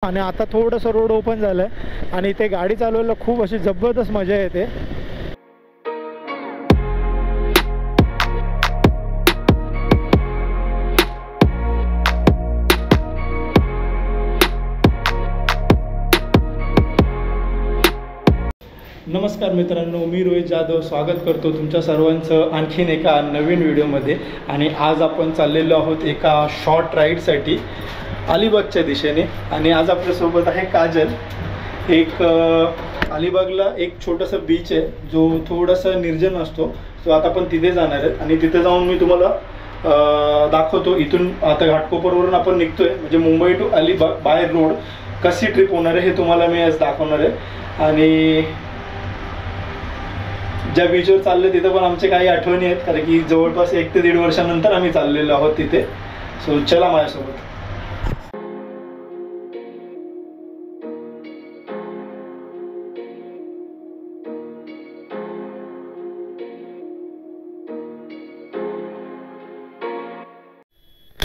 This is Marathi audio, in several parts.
आणि आता थोडंसं रोड ओपन झालं आहे आणि इथे गाडी चालवायला खूप अशी जबरदस्त मजा येते. नमस्कार मित्रांनो, मी रोहित जाधव स्वागत करतो तुमच्या सर्वांचं आणखीन एका नवीन व्हिडिओमध्ये. आणि आज आपण चाललेलो आहोत एका शॉर्ट राईडसाठी अलिबागच्या दिशेने. आणि आज आपल्यासोबत आहे काजल. एक अलिबागला एक छोटंसं बीच आहे जो थोडासा निर्जन असतो. सो आता आपण तिथे जाणार आहेत आणि तिथे जाऊन मी तुम्हाला दाखवतो. इथून आता घाटकोपरवरून आपण निघतोय, म्हणजे Mumbai to Alibag by road कशी ट्रिप होणार आहे हे तुम्हाला मी आज दाखवणार आहे. आणि ज्या बीचवर चाललो तिथं पण आमचे काही आठवणी आहेत, कारण की जवळपास 1 ते 1.5 वर्षानंतर आम्ही चाललेलो आहोत तिथे. सो चला माझ्यासोबत.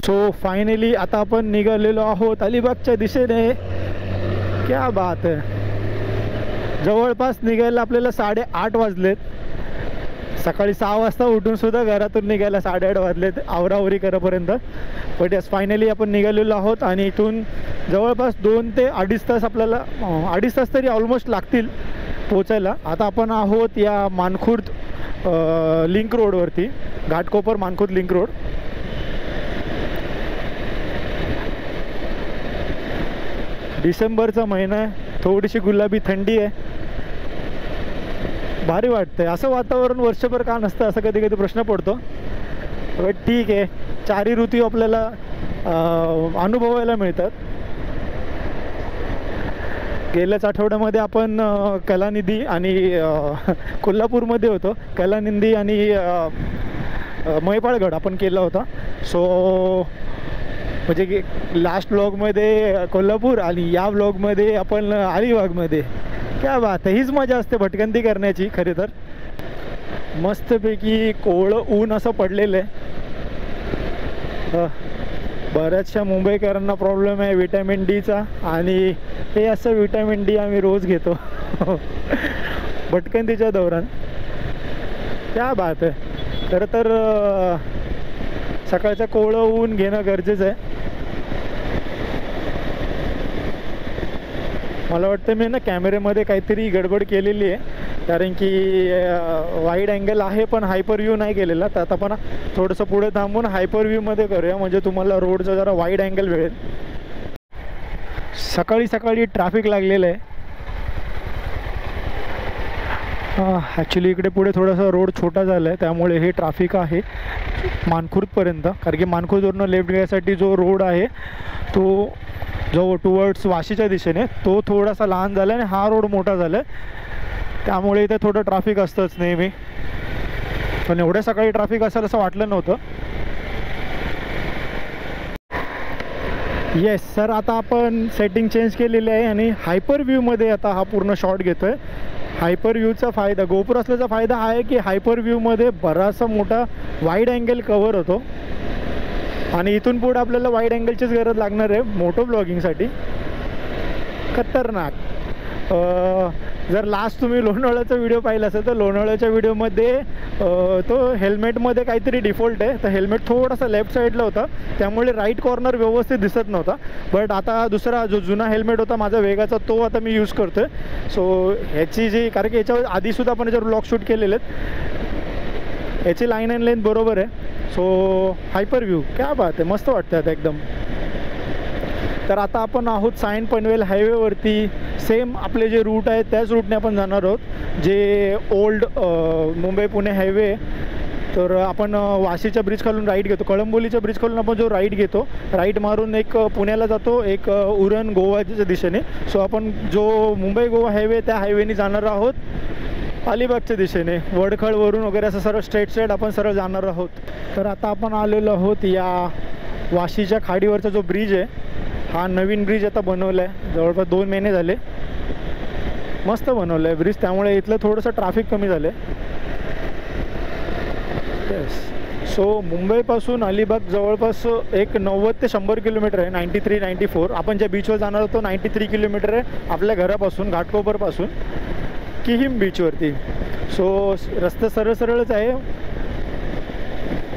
सो फायनली आता आपण निघालेलो आहोत अलिबागच्या दिशेने. क्या बात आहे. जवळपास निघायला आपल्याला 8:30 वाजलेत. सकाळी 6 वाजता उठून सुद्धा घरातून निघायला 8:30 वाजलेत आवरावरी करेपर्यंत. बट यस, फायनली आपण निघालेलो आहोत आणि इथून जवळपास 2 ते 2.5 तास आपल्याला 2.5 तास तरी ऑलमोस्ट लागतील पोचायला. आता आपण आहोत या मानखुर्द लिंक रोडवरती, घाटकोपर मानखुर्द लिंक रोड. डिसेंबरचा महिना आहे, थोडीशी गुलाबी थंडी आहे, भारी वाटतंय. असं वातावरण वर्षभर का नसतं असं कधी कधी प्रश्न पडतो. बट ठीक आहे, 4 ऋतू आपल्याला अनुभवायला मिळतात. गेल्याच आठवड्यामध्ये आपण कलानिधी आणि कोल्हापूरमध्ये होतो. कलानिधी आणि मैपाळगड आपण केला होता. सो म्हणजे लास्ट व्लॉगमध्ये कोल्हापूर आणि या व्लॉगमध्ये आपण अलिबागमध्ये. क्या बात आहे, हीच मजा असते भटकंती करण्याची. खरे तर मस्तपैकी कोवळं ऊन असं पडलेलं आहे. बऱ्याचशा मुंबईकरांना प्रॉब्लेम आहे विटॅमिन डीचा, आणि हे असं विटॅमिन डी आम्ही रोज घेतो भटकंतीच्या दौरान. क्या बात आहे. खरं तर सकाळचं कोवळं ऊन घेणं गरजेचं आहे. मला वाटतं मी ना कॅमेऱ्यामध्ये काहीतरी गडबड केलेली आहे, कारण की वाईड अँगल आहे पण हायपर व्ह्यू नाही केलेला. तर आता आपण थोडंसं पुढे थांबून हायपर व्ह्यूमध्ये करूया, म्हणजे तुम्हाला रोडचा जरा वाईड अँगल मिळेल. सकाळी सकाळी ट्रॅफिक लागलेलं आहे. ॲक्च्युली इकडे पुढे थोडासा रोड छोटा झाला आहे, त्यामुळे हे ट्रॅफिक आहे मानखुर्दपर्यंत. कारण की मानखुर्दवरनं लेफ्ट घ्यायसाठी जो रोड आहे तो जो टुवर्ड्स वाशीच्या दिशेने, तो थोडासा लहान झाला आहे आणि हा रोड मोठा झाला आहे, त्यामुळे इथे थोडं ट्रॅफिक असतंच नेहमी. पण एवढ्या सकाळी ट्रॅफिक असेल असं वाटलं नव्हतं. येस सर, आता आपण सेटिंग चेंज केलेली आहे आणि हायपर व्ह्यूमध्ये आता हा पूर्ण शॉट घेतो आहे. हायपर व्ह्यूचा फायदा, गोप्रो असल्याचा फायदा हा आहे की हायपर व्ह्यूमध्ये बराचसा मोठा वाईड अँगल कवर होतो. आणि इथून पुढे आपल्याला वाईड अँगलचीच गरज लागणार आहे मोटो ब्लॉगिंगसाठी. खतरनाक. जर लास्ट तुम्ही लोणावळ्याचा व्हिडिओ पाहिला असेल तर लोणावळ्याच्या व्हिडिओमध्ये तो हेल्मेटमध्ये काहीतरी डिफॉल्ट आहे, तर हेल्मेट थोडासा लेफ्ट साईडला होता, त्यामुळे राईट कॉर्नर व्यवस्थित दिसत नव्हता. बट आता दुसरा जो जुना हेल्मेट होता माझा वेगाचा, तो आता मी यूज करतो आहे. सो ह्याची जी, कारण की याच्यावर आधीसुद्धा आपण याच्यावर ब्लॉग शूट केलेले आहेत, याची लाईन अँड लेंथ बरोबर आहे. सो हायपर व्ह्यू क्या बात आहे, मस्त वाटतं आता एकदम. तर आता आपण आहोत सायन पनवेल हायवेवरती. सेम आपले जे रूट आहेत त्याच रूटने आपण जाणार आहोत, जे ओल्ड मुंबई पुणे हायवे. तर आपण वाशीच्या ब्रिज खालून राईट घेतो, कळंबोलीच्या ब्रिज खालून आपण जो राईट घेतो, राईट मारून एक पुण्याला जातो, एक उरण गोवाच्या दिशेने. सो आपण जो मुंबई गोवा हायवे त्या हायवेने जाणार आहोत अलिबागच्या दिशेने. वडखळवरून वगैरे असं सरळ स्ट्रेट आपण सरळ जाणार आहोत. तर आता आपण आलेलो आहोत या वाशीच्या खाडीवरचा जो ब्रिज आहे, हा नवीन ब्रिज आता बनवला आहे, जवळपास 2 महिने झाले. मस्त बनवलं आहे ब्रिज, त्यामुळे इथलं थोडंसं ट्रॅफिक कमी झालं आहे. येस. सो मुंबईपासून अलिबाग जवळपास एक 90 ते 100 किलोमीटर आहे. 93-94. आपण ज्या बीचवर जाणार होतो 93 किलोमीटर आहे आपल्या घरापासून, घाटकोपरपासून किहीम बीचवरती. सो रस्ता सरळच आहे.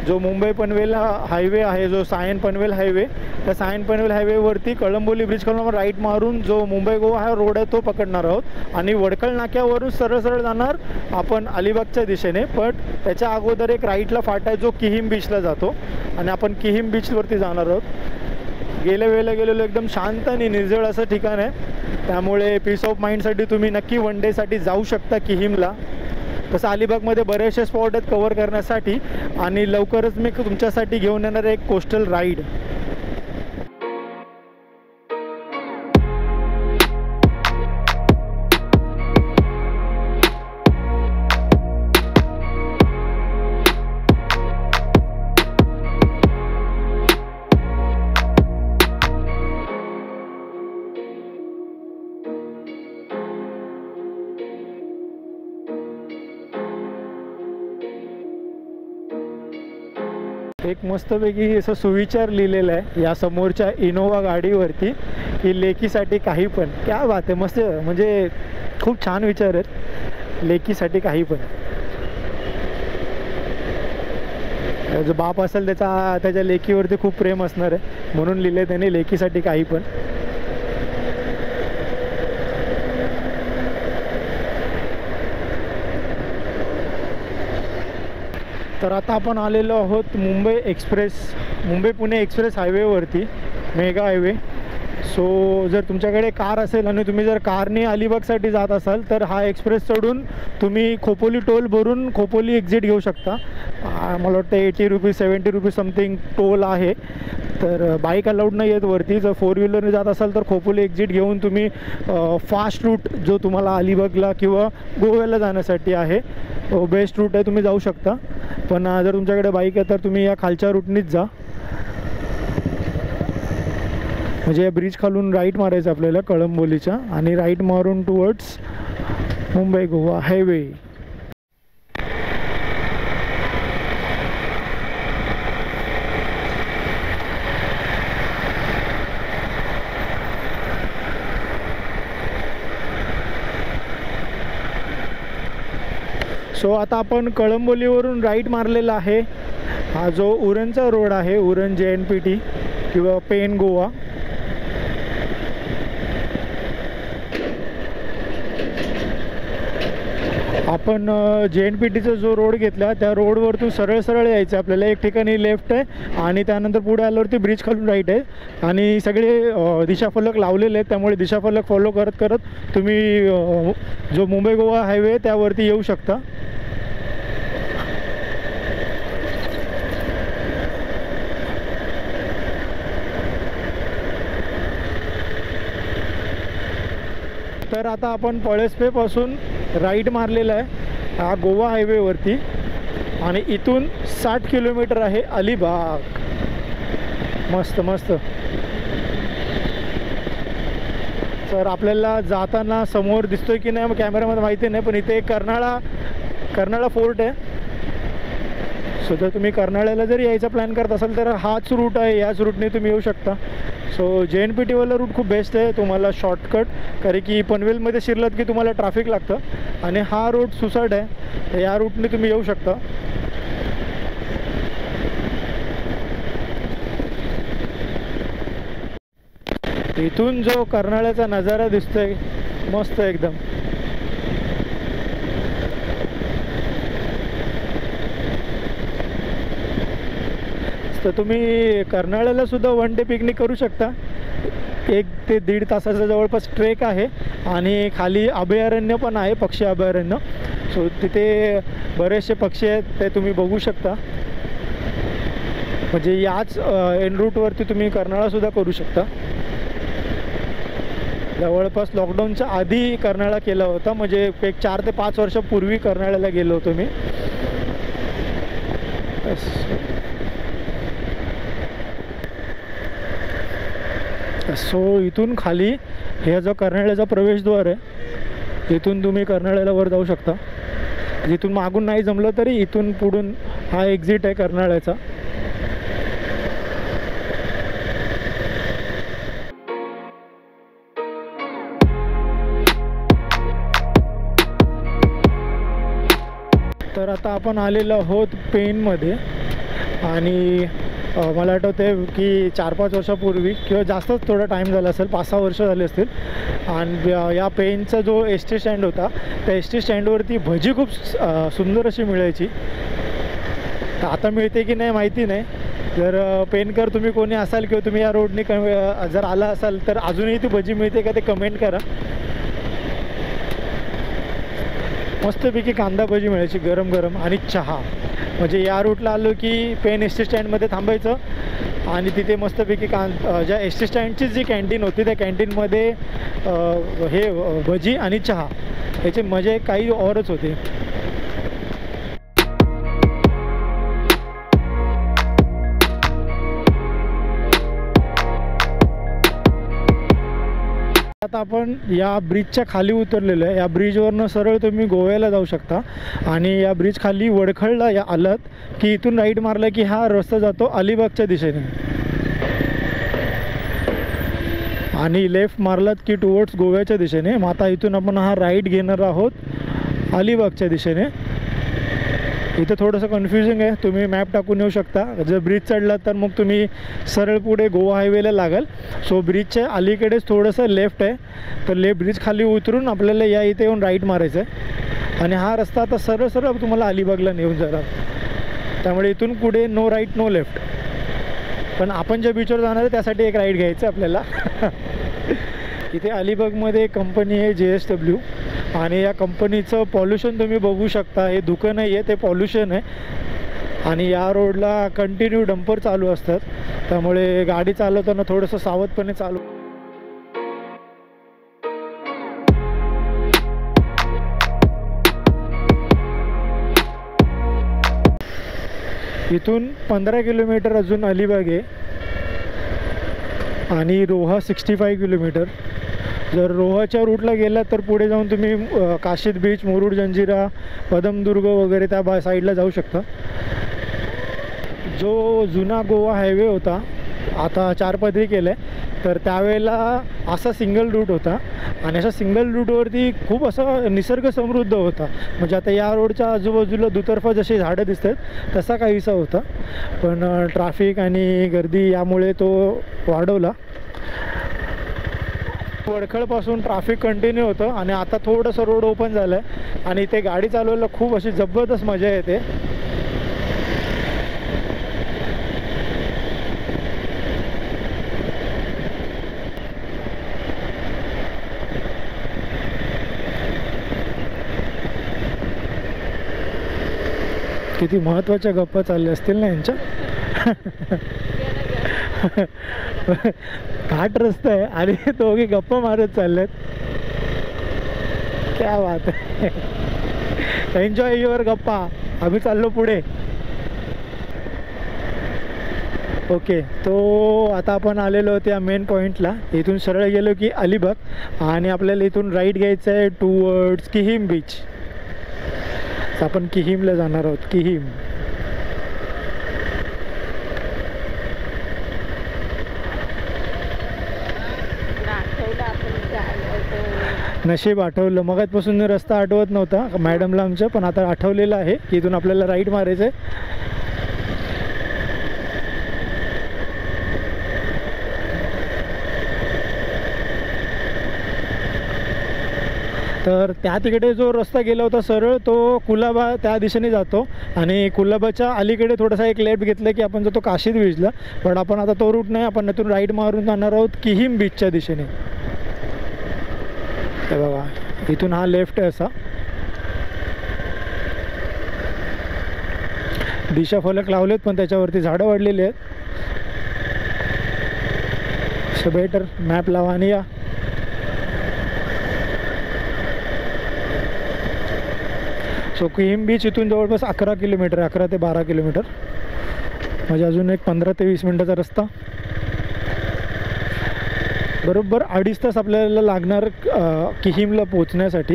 जो मुंबई पनवेल हायवे आहे, जो सायन पनवेल हायवे, त्या सायन पनवेल हायवेवरती कळंबोली ब्रिज खालून आपण राईट मारून जो मुंबई गोवा हा रोड आहे तो पकडणार आहोत आणि वडखळ नाक्यावरून सरळ जाणार आपण अलिबागच्या दिशेने. पण त्याच्या अगोदर एक राईटला फाटा आहे जो किहीम बीचला जातो आणि आपण किहीम बीचवरती जाणार आहोत. गेल्या वेळेला गेलेलो एकदम शांत आणि निर्जळ असं ठिकाण आहे, त्यामुळे पीस ऑफ माइंडसाठी तुम्ही नक्की वन डेसाठी जाऊ शकता किहीमला. तसं अलिबागमध्ये बरेचसे स्पॉट आहेत कवर करण्यासाठी आणि लवकरच मी तुमच्यासाठी घेऊन येणार एक कोस्टल राईड. एक मस्तपैकी असं सुविचार लिहिलेलं आहे या समोरच्या इनोवा गाडीवरती की लेकीसाठी काही पण. क्या बात आहे, मस्त, म्हणजे खूप छान विचार आहेत. लेकीसाठी काही पण. जो बाप असेल त्याच्या लेकीवरती खूप प्रेम असणार आहे म्हणून लिहिले त्याने लेकीसाठी काही पण. तर आता आपण आलेलो आहोत मुंबई पुणे एक्सप्रेस हायवेवरती, मेगा हायवे. सो जर तुमच्याकडे कार असेल आणि तुम्ही जर कारने अलिबागसाठी जात असाल तर हा एक्सप्रेस चढून तुम्ही खोपोली टोल भरून खोपोली एक्झिट घेऊ शकता. मला वाटतं 80 रुपीज 70 रुपीज समथिंग टोल आहे. तर बाईक अलाउड नाही आहेत वरती. जर 4 व्हीलरने जात असाल तर खोपोली एक्झिट घेऊन तुम्ही फास्ट रूट जो तुम्हाला अलिबागला किंवा गोव्याला जाण्यासाठी आहे बेस्ट रूट आहे, तुम्ही जाऊ शकता. पण जर तुमच्याकडे बाईक आहे तर तुम्ही या खालच्या रूटनीच जा. म्हणजे या ब्रिज खालून राईट मारायचं आपल्याला कळंबोलीच्या आणि राईट मारून towards Mumbai Goa highway. So आता आपण कळंबोलीवरून राईट मारलेला आहे. हा जो उरणचा रोड आहे, उरण JNPT किंवा पेन गोवा. आपण JNPTचा जो रोड घेतला त्या रोडवरतून सरळ यायचं आपल्याला. एक ठिकाणी लेफ्ट आहे आणि त्यानंतर पुढे आल्यावरती ब्रिज खालून राईट आहे आणि सगळे दिशाफलक लावलेले आहेत, त्यामुळे दिशाफलक फॉलो करत तुम्ही जो मुंबई गोवा हायवे त्यावरती येऊ शकता. तर आता आपण पळसपेपासून राईट मारलेला आहे हा गोवा हायवेवरती आणि इथून 60 किलोमीटर आहे अलिबाग. मस्त. तर आपल्याला जाताना समोर दिसतोय की नाही कॅमेरामध्ये माहिती नाही, पण इथे कर्नाळा फोर्ट आहे. सो जर तुम्ही कर्नाळ्याला जर यायचा प्लॅन करत असाल तर हाच रूट आहे, याच रूटने तुम्ही येऊ शकता. सो JNPTवाला रूट खूप बेस्ट आहे तुम्हाला शॉर्टकट, कारण की पनवेलमध्ये शिरलात की तुम्हाला ट्रॅफिक लागतं आणि हा रोड सुसाट आहे, या रूटने तुम्ही येऊ शकता. इथून जो कर्नाळ्याचा नजारा दिसतोय मस्त एकदम. तर तुम्ही कर्नाळ्याला सुद्धा वन डे पिकनिक करू शकता. 1 ते 1.5 तासाचा जवळपास ट्रेक आहे आणि खाली अभयारण्य पण आहे, पक्षी अभयारण्य. सो तिथे बरेचसे पक्षी आहेत ते तुम्ही बघू शकता. म्हणजे याच एन रूटवरती तुम्ही कर्नाळासुद्धा करू शकता. जवळपास लॉकडाऊनच्या आधी कर्नाळा केला होता, म्हणजे एक 4 ते 5 वर्षापूर्वी कर्नाळ्याला गेलो होतो मी. सो इथून खाली हे जो कर्नाळ्याचा प्रवेशद्वार आहे, इथून तुम्ही कर्नाळ्याला वर जाऊ शकता. इथून मागून नाही जमलं तरी इथून पुढून हा एक्झिट आहे कर्नाळ्याचा. तर आता आपण आलेलो आहोत पेनमध्ये आणि मला आठवते की 4-5 वर्षापूर्वी किंवा जास्तच थोडा टाईम झाला असेल, 5-6 वर्ष झाले असतील. आणि या पेनचा जो एस टी स्टँड होता त्या एस टी स्टँडवरती भजी खूप सुंदर अशी मिळायची. तर आता मिळते की नाही माहिती नाही. जर पेनकर तुम्ही कोणी असाल किंवा तुम्ही या रोडने जर आला असाल तर अजूनही ती भजी मिळते का ते कमेंट करा. मस्तपैकी कांदा भजी मिळायची गरम गरम आणि चहा. म्हणजे या रूटला आलो की पेन एस टी स्टँडमध्ये थांबायचं आणि तिथे मस्तपैकी ज्या एस टी स्टँडची जी कॅन्टीन होती त्या कॅन्टीनमध्ये हे भजी आणि चहा याची मजा काही औरच होती. आता आपण या ब्रिजच्या खाली उतरलेलो आहे. या ब्रिजवरनं सरळ तुम्ही गोव्याला जाऊ शकता आणि या ब्रिज खाली वडखळला या आलात की इथून राईट मारला की हा रस्ता जातो अलिबागच्या दिशेने आणि लेफ्ट मारलात की टुवर्ड्स गोव्याच्या दिशेने. मग आता इथून आपण हा राईट घेणार आहोत अलिबागच्या दिशेने. इथं थोडंसं कन्फ्युजिंग आहे, तुम्ही मॅप टाकून येऊ शकता. जर ब्रिज चढलात तर मग तुम्ही सरळ पुढे गोवा हायवेला लागाल. सो ब्रिजच्या अलीकडेच थोडंसं लेफ्ट आहे, तर ब्रिज खाली उतरून आपल्याला या इथे येऊन राईट मारायचं आहे आणि हा रस्ता आता सरळ सरळ तुम्हाला अलिबागला नेऊन जाणार. त्यामुळे इथून पुढे नो राईट नो लेफ्ट. पण आपण ज्या बीचवर जाणार आहे त्यासाठी एक राईड घ्यायचं आपल्याला. इथे अलिबागमध्ये एक कंपनी आहे JSW आणि या कंपनीचं पॉल्युशन तुम्ही बघू शकता. हे धुकं नाही आहे, ते पॉल्युशन आहे. आणि या रोडला कंटिन्यू डंपर चालू असतात, त्यामुळे गाडी चालवताना थोडंसं सावधपणे चालू. इथून 15 किलोमीटर अजून अलिबाग आहे आणि रोहा 65 किलोमीटर. जर रोहाच्या रूटला गेलात तर पुढे जाऊन तुम्ही काशीद बीच, मुरुड जंजिरा, पदमदुर्ग वगैरे त्या साईडला जाऊ शकता. जो जुना गोवा हायवे होता आता 4 पदरी केलं आहे, तर त्यावेळेला असा सिंगल रूट होता आणि अशा सिंगल रूटवरती खूप असा निसर्ग समृद्ध होता. म्हणजे आता या रोडच्या आजूबाजूला दुतर्फा जशी झाडं दिसतात तसा काहीसा होता, पण ट्रॅफिक आणि गर्दी यामुळे तो वाढवला. वडखळपासून ट्रॅफिक कंटिन्यू होतं आणि आता थोडंसं रोड ओपन झालं आहे आणि इथे गाडी चालवायला खूप अशी जबरदस्त मजा येते. किती महत्त्वाच्या गप्पा चालल्या असतील ना यांच्या. घाट रस्ता आहे आणि दोघे गप्पा मारत चाललेत. क्या बात आहे. एन्जॉय युअर गप्पा. आम्ही चाललो पुढे. ओके, तो आता आपण आलेलो होतो या मेन पॉईंटला. इथून सरळ गेलो की अलिबाग आणि आपल्याला इथून राईट घ्यायचं आहे टुवर्ड्स किहीम बीच. आपण किहीमला जाणार आहोत. किहीम नशीब आठवलं. मगाचपासून रस्ता आठवत नव्हता मॅडमला आमच्या, पण आता आठवलेलं आहे की इथून आपल्याला राईट मारायचं आहे. तर त्या तिकडे जो रस्ता गेला होता सरळ तो कुलाबा त्या दिशेने जातो आणि कुलाबाच्या अलीकडे थोडासा एक लेफ्ट घेतला की आपण जातो काशीद बीचला. पण आपण आता तो रूट नाही, आपण इथून राईट मारून जाणार आहोत किहीम बीचच्या दिशेने. हे बघा इथून हा लेफ्ट आहे. असा दिशा फलक लावलेत पण त्याच्यावरती झाडं वाढलेली आहेत. सो बेटर मॅप लावा आणि या. सो किहीम बीच इथून जवळपास 11 किलोमीटर, 11 ते 12 किलोमीटर, म्हणजे अजून एक 15 ते 20 मिनटाचा रस्ता. बरोबर 2.5 तास आपल्याला लागणार किहीमला पोचण्यासाठी,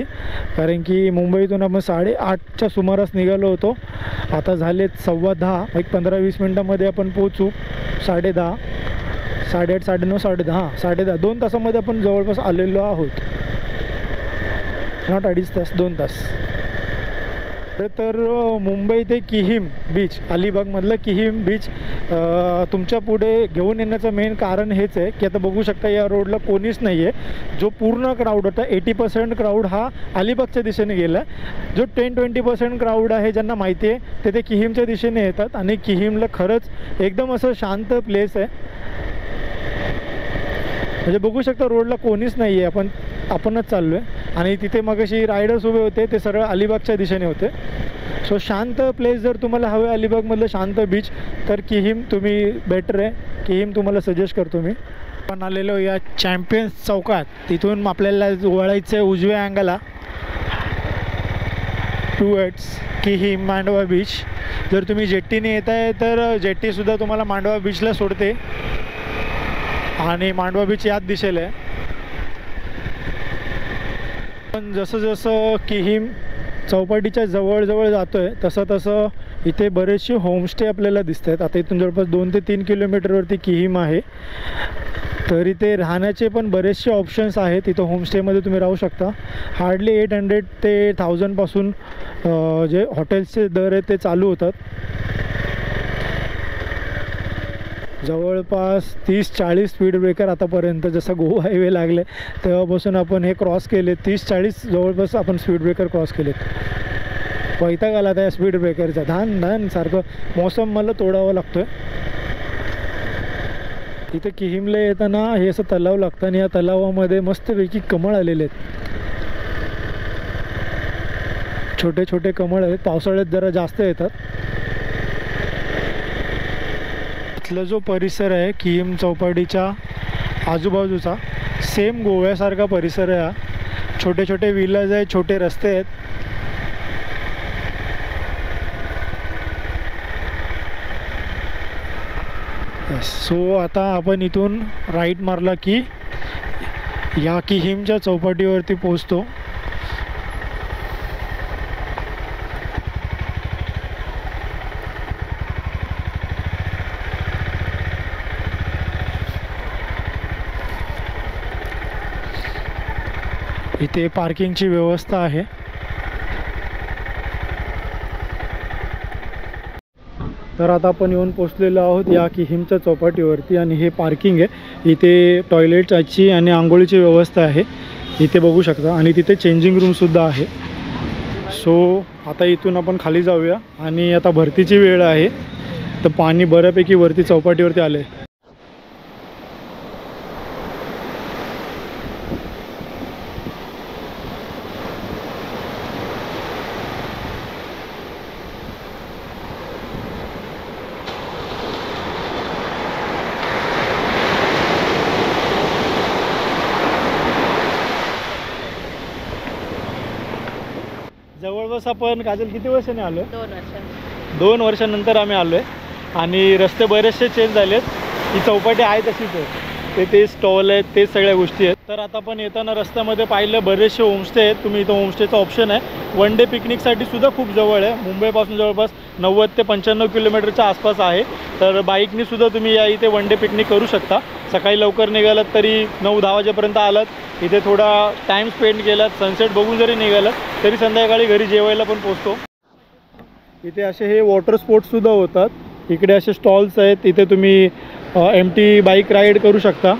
कारण की मुंबईतून आपण 8:30च्या सुमारास निघालो होतो. आता झालेत 10:15, एक 15-20 मिनटामध्ये आपण पोचू. 10:30, 8:30, 9:30, 10:30, हां 10:30, 2 तासामध्ये आपण जवळपास आलेलो आहोत. नॉट 2.5 तास, 2 तास. तर मुंबई ते किहीम बीच, अलिबागमधलं किहीम बीच तुमच्या पुढे घेऊन येण्याचं मेन कारण हेच आहे की आता बघू शकता या रोडला कोणीच नाही आहे. जो पूर्ण क्राऊड होता 80% क्राऊड हा अलिबागच्या दिशेने गेला आहे. जो 10-20% क्राऊड आहे ज्यांना माहिती आहे ते किहीमच्या दिशेने येतात. आणि किहीमला खरंच एकदम असं शांत प्लेस आहे. म्हणजे बघू शकता रोडला कोणीच नाही आहे, आपणच चाललो आहे. आणि तिथे मगाशी रायडर्स उभे होते ते सरळ अलिबागच्या दिशेने होते. सो शांत प्लेस जर तुम्हाला हवं आहे अलिबागमधलं शांत बीच, तर किहीम तुम्ही बेटर आहे. किहीम तुम्हाला सजेस्ट करतो मी. आपण आलेलो या चॅम्पियन्स चौकात, तिथून आपल्याला वळायचं आहे उजव्या अँगलला टुवर्ड्स किहीम मांडवा बीच. जर तुम्ही जेट्टीने येत आहे तर जेट्टीसुद्धा तुम्हाला मांडवा बीचला सोडते आणि मांडवा बीच याच दिशेला आहे. पण जसं जसं किहीम चौपाटीच्या जवळ जातो आहे तसं इथे बरेचसे होमस्टे आपल्याला दिसत आहेत. आता इथून जवळपास 2 ते 3 किलोमीटरवरती किहीम आहे. तर इथे राहण्याचे पण बरेचसे ऑप्शन्स आहेत. इथं होमस्टेमध्ये तुम्ही राहू शकता. हार्डली 800 ते 1000पासून जे हॉटेल्सचे दर आहेत ते चालू होतात. जवळपास 30-40 स्पीड ब्रेकर आतापर्यंत, जसं गोवा हायवे लागले तेव्हापासून आपण हे क्रॉस केले. 30-40 जवळपास आपण स्पीड ब्रेकर क्रॉस केलेत. वैताग आला त्या स्पीड ब्रेकरचा, धान सारखं मौसम मला तोडावं लागतो आहे. इथे किहीमला येताना हे असं तलाव लागतं आणि या तलावामध्ये मस्तपैकी कमळ आलेले आहेत. छोटे छोटे कमळ आहेत, पावसाळ्यात जरा जास्त येतात. इथला जो परिसर आहे किहीम चौपाटीच्या आजूबाजूचा सेम गोव्यासारखा परिसर आहे. हा छोटे छोटे विलाज आहेत, छोटे रस्ते आहेत. सो आता आपण इथून राईट मारला की या किहीमच्या चौपाटीवरती पोचतो. इथे पार्किंगची व्यवस्था आहे. तर आता आपण येऊन पोचलेलो आहोत या किहीमच्या चौपाटीवरती आणि हे पार्किंग आहे. इथे टॉयलेटची आणि आंघोळीची व्यवस्था आहे इथे बघू शकता आणि तिथे चेंजिंग रूमसुद्धा आहे. सो आता इथून आपण खाली जाऊया आणि आता भरतीची वेळ आहे तर पाणी बऱ्यापैकी वरती चौपाटीवरती आलं आहे. जवळपास आपण काजल किती वर्षांनी आलो आहे? 2 वर्षांनी. 2 वर्षांनंतर आम्ही आलो आहे आणि रस्ते बरेचसे चेंज झालेत. ही चौपाटी आहे तशीच आहे, ते स्टॉल आहेत, ते सगळ्या गोष्टी आहेत. तर आता आपण येताना रस्त्यामध्ये पाहिलं बरेचसे होमस्टे आहेत. तुम्ही इथं होमस्टेचा ऑप्शन आहे. वन डे पिकनिकसाठी सुद्धा खूप जवळ आहे. मुंबईपासून जवळपास 90 ते 95 किलोमीटरच्या आसपास आहे. तर बाईकनी सुद्धा तुम्ही या इथे वन डे पिकनिक करू शकता. सकाळी लवकर निघालात तरी 9-10 वाजेपर्यंत आलात, इथे थोडा टाईम स्पेंड केलात, सनसेट बघून जरी निघालात तरी संध्याकाळी घरी जेवायला पण पोचतो. इथे असे हे वॉटर स्पोर्ट्ससुद्धा होतात. इकडे असे स्टॉल्स आहेत, इथे तुम्ही एमटी बाईक राईड करू शकता.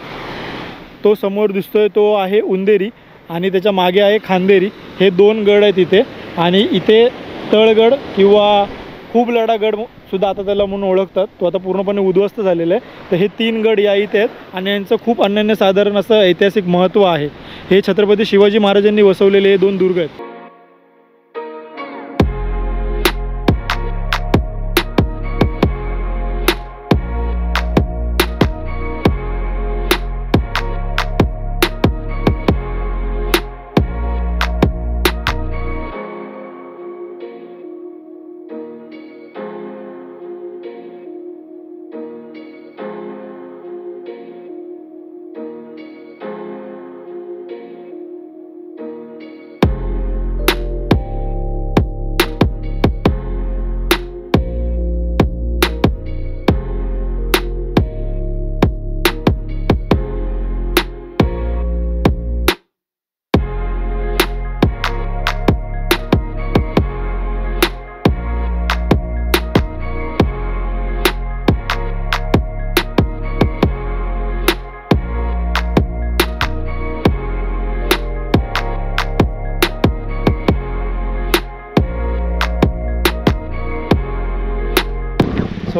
तो समोर दिसतोय तो आहे उंदेरी आणि त्याच्या मागे आहे खांदेरी. हे 2 गड आहेत इथे. आणि इथे तळगड किंवा खूप लढा गड सुद्धा आता त्याला म्हणून ओळखतात, तो आता पूर्णपणे उद्ध्वस्त झालेला आहे. तर हे 3 गड या इथे आहेत आणि यांचं खूप अनन्यसाधारण असं ऐतिहासिक महत्त्व आहे. हे छत्रपती शिवाजी महाराजांनी वसवलेले हे 2 दुर्ग आहेत.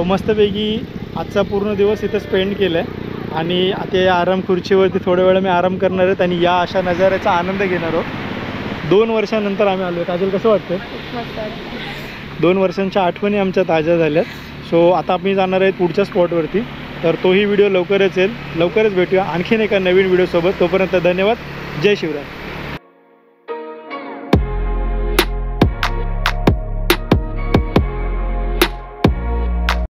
सो मस्तपैकी आजचा पूर्ण दिवस इथं स्पेंड केला आहे आणि आता या आराम खुर्चीवरती थोड्या वेळा मी आराम करणार आहेत आणि या अशा नजाऱ्याचा आनंद घेणार आहोत. 2 वर्षानंतर आम्ही आलो आहे. काजल कसं वाटतं? 2 वर्षांच्या आठवणी आमच्या ताज्या झाल्यात. सो आता आम्ही जाणार आहेत पुढच्या स्पॉटवरती, तर तोही व्हिडिओ लवकरच येईल. लवकरच भेटूया आणखीन एका नवीन व्हिडिओसोबत. तोपर्यंत धन्यवाद. जय शिवराय.